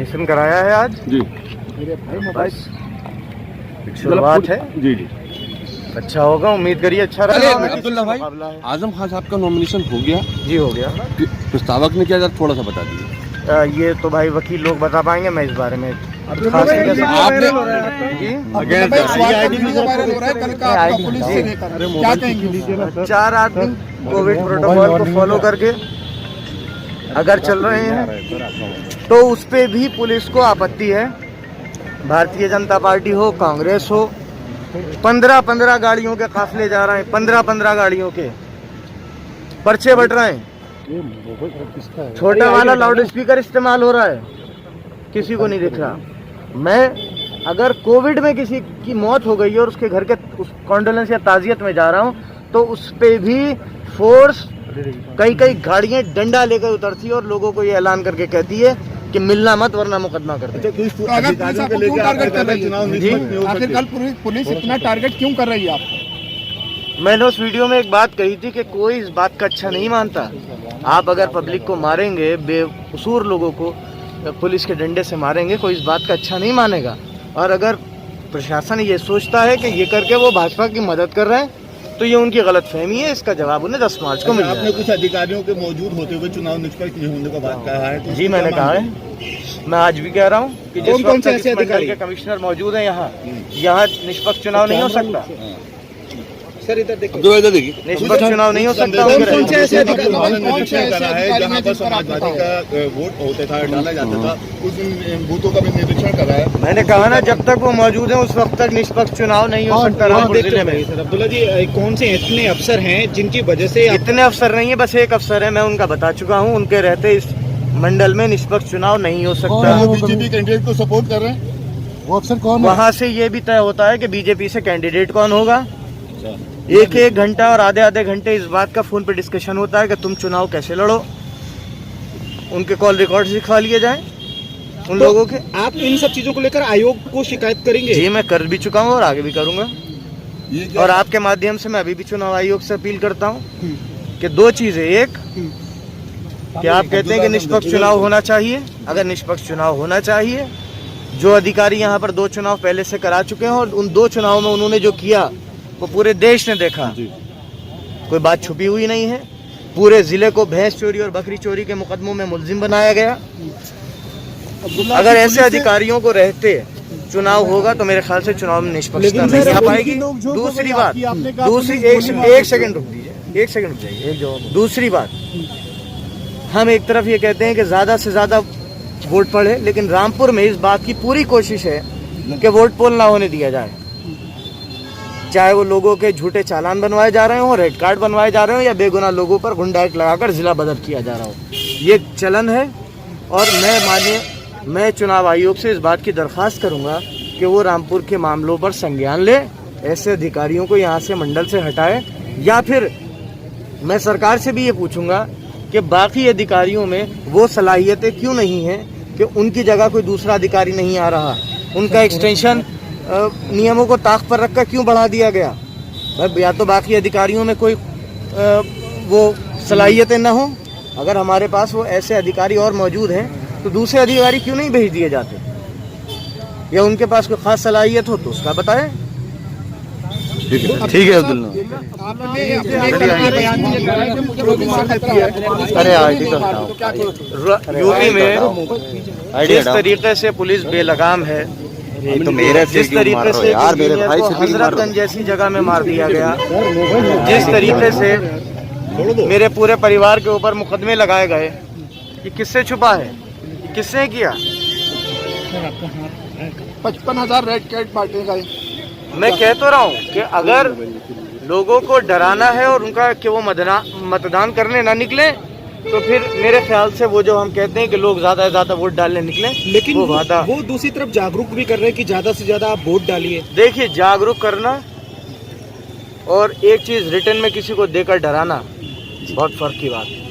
Mission कराया है आज जी। बस शुरुआत है जी जी। अच्छा होगा, उम्मीद करिए अच्छा रहेगा। अब्दुल्ला भाई, आजम खान साहब का नॉमिनेशन हो गया जी हो गया। प्रस्तावक ने क्या जरा थोड़ा सा बता दीजिए। ये तो भाई वकील लोग बता पाएंगे, मैं इस बारे में चार आदमी कोविड प्रोटोकॉल को फॉलो करके अगर चल रहे हैं तो उस पे भी पुलिस को आपत्ति है। भारतीय जनता पार्टी हो, कांग्रेस हो, 15-15 गाड़ियों के काफिले जा रहे हैं, 15-15 गाड़ियों के पर्चे बट रहे हैं। छोटा वाला लाउड स्पीकर इस्तेमाल हो रहा है, किसी को नहीं दिख रहा। मैं अगर कोविड में किसी की मौत हो गई है और उसके घर के उस कॉन्डोलेंस या ताजियत में जा रहा हूँ तो उस पे भी फोर्स कई गाड़ियां डंडा लेकर उतरती है और लोगों को ये ऐलान करके कहती है कि मिलना मत वरना मुकदमा कर दे। आखिरकार पुलिस इतना टारगेट क्यों कर रही है आपको? मैंने उस वीडियो में एक बात कही थी कि कोई इस बात का अच्छा नहीं मानता। आप अगर पब्लिक को मारेंगे, बेकसूर लोगों को पुलिस के डंडे से मारेंगे, कोई इस बात का अच्छा नहीं मानेगा। और अगर प्रशासन ये सोचता है कि ये करके वो भाजपा की मदद कर रहे हैं तो ये उनकी गलतफहमी है। इसका जवाब उन्हें 10 मार्च को मिलेगा। आपने कुछ अधिकारियों के मौजूद होते हुए चुनाव निष्पक्ष नहीं होने का बात कहा है तो जी मैंने कहा है, मैं आज भी कह रहा हूँ कि जिस वक्त तक इस मंडल के कमिश्नर मौजूद हैं यहाँ निष्पक्ष चुनाव नहीं हो सकता। सर इधर देखिए, निष्पक्ष चुनाव नहीं हो सकता। जहाँ पर समाजवादी का वोट होता था, डाला जाता था, उस बूथों का भी निरीक्षण कर रहा है। मैंने कहा ना, जब तक वो मौजूद है उस वक्त तक निष्पक्ष चुनाव नहीं हो सकता रामपुर जिले में। अब्दुल्ला जी, कौन से इतने अफसर हैं जिनकी वजह से? इतने अफसर नहीं है, बस एक अफसर है, मैं उनका बता चुका हूँ। उनके रहते इस मंडल में निष्पक्ष चुनाव नहीं हो सकता। बीजेपी कैंडिडेट को सपोर्ट कर रहे हैं, वो अफसर कौन है? वहाँ से ये भी तय होता है कि बीजेपी से कैंडिडेट कौन होगा। एक घंटा और आधे घंटे इस बात का फोन पे डिस्कशन होता है कि तुम चुनाव कैसे लड़ो। उनके कॉल रिकॉर्ड दिखवा लिए जाए उन लोगों के। आप इन सब चीजों को लेकर आयोग को शिकायत करेंगे? जी मैं कर भी चुका हूँ और आगे भी करूंगा। और आपके माध्यम से मैं अभी भी चुनाव आयोग से अपील करता हूँ कि दो चीजें। एक कि आप कहते हैं कि निष्पक्ष चुनाव होना चाहिए। अगर निष्पक्ष चुनाव होना चाहिए, जो अधिकारी यहाँ पर 2 चुनाव पहले से करा चुके हैं और उन 2 चुनाव में उन्होंने जो किया वो पूरे देश ने देखा, कोई बात छुपी हुई नहीं है। पूरे जिले को भैंस चोरी और बकरी चोरी के मुकदमों में मुलजिम बनाया गया। अगर ऐसे अधिकारियों को रहते चुनाव होगा तो मेरे ख्याल से चुनाव में निष्पक्षता नहीं आ पाएगी। दूसरी बात, एक सेकंड रुक दीजिए, 1 सेकंड रुक जाइए। दूसरी बात, हम एक तरफ ये कहते हैं कि ज्यादा से ज्यादा वोट पड़े, लेकिन रामपुर में इस बात की पूरी कोशिश है कि वोट पोल ना होने दिया जाए। चाहे वो लोगों के झूठे चालान बनवाए जा रहे हो, रेड कार्ड बनवाए जा रहे हो, या बेगुनाह लोगों पर गुंडा एक्ट लगाकर जिला बदल किया जा रहा हो, ये चलन है। और मैं चुनाव आयोग से इस बात की दरख्वास्त करूंगा कि वो रामपुर के मामलों पर संज्ञान ले, ऐसे अधिकारियों को यहाँ से मंडल से हटाए। या फिर मैं सरकार से भी ये पूछूंगा कि बाकी अधिकारियों में वो सलाहियतें क्यों नहीं हैं कि उनकी जगह कोई दूसरा अधिकारी नहीं आ रहा, उनका एक्सटेंशन नियमों को ताक पर रखकर क्यों बढ़ा दिया गया। या तो बाकी अधिकारियों में कोई वो सलाहियतें न हो। अगर हमारे पास वो ऐसे अधिकारी और मौजूद हैं तो दूसरे अधिकारी क्यों नहीं भेज दिए जाते, या उनके पास कोई खास सलाहियत हो तो उसका बताएं। ठीक है अब्दुल्ला। अरे यूपी में जिस तरीके से पुलिस बेलगाम है, तो मेरे जिस तरीके से यार मेरे भाई से हजरतगंज जैसी जगह में मार दिया गया, जिस तरीके से मेरे पूरे परिवार के ऊपर मुकदमे लगाए गए, ये किससे छुपा है, किसने किया? 55,000 रेड कैट पार्टी का। मैं कह तो रहा हूँ कि अगर लोगों को डराना है और उनका कि वो मतदान करने ना निकले, तो फिर मेरे ख्याल से वो जो हम कहते हैं कि लोग ज्यादा से ज्यादा वोट डालने निकले, लेकिन वो दूसरी तरफ जागरूक भी कर रहे हैं कि ज्यादा से ज्यादा आप वोट डालिए। देखिए, जागरूक करना और एक चीज रिटर्न में किसी को देकर डराना बहुत फर्क की बात है।